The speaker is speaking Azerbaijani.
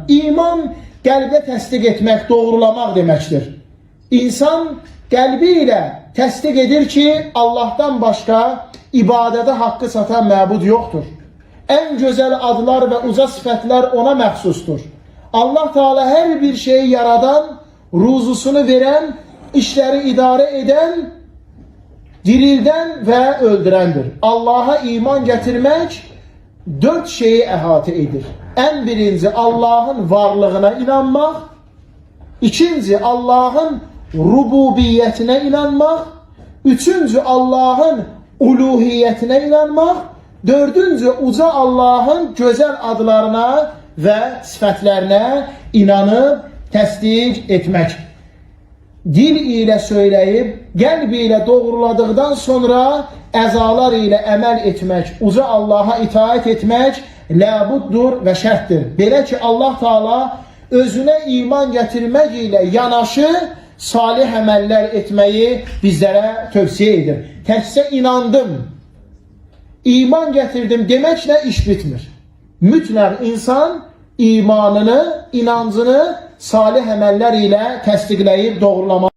İman qəlbə təsdiq etmək, doğrulamaq deməkdir. İnsan qəlbi ilə təsdiq edir ki, Allahdan başqa ibadədə haqqı satan məbud yoxdur. Ən gözəl adlar və uca sifətlər ona məxsusdur. Allah Teala hər bir şeyi yaradan, ruzusunu verən, işləri idarə edən, dirildən və öldürəndir. Allaha iman gətirmək 4 şeyi əhatə edir. Ən birinci Allahın varlığına inanmaq, ikinci Allahın rububiyyətinə inanmaq, üçüncü Allahın uluhiyyətinə inanmaq, dördüncü uca Allahın gözəl adlarına və sifətlərinə inanıb təsdiq etmək. Dil ilə söyləyib, qəlb ilə doğruladıqdan sonra əzalar ilə əməl etmək, uca Allaha itaət etmək ləbuddur və şərtdir. Belə ki, Allah Teala özünə iman gətirmək ilə yanaşı salih əməllər etməyi bizlərə tövsiyə edir. Təkcə inandım, iman gətirdim deməklə iş bitmir. Mütləq insan imanını, inancını salih əməllər ilə təsdiqləyib doğrulamalıdır.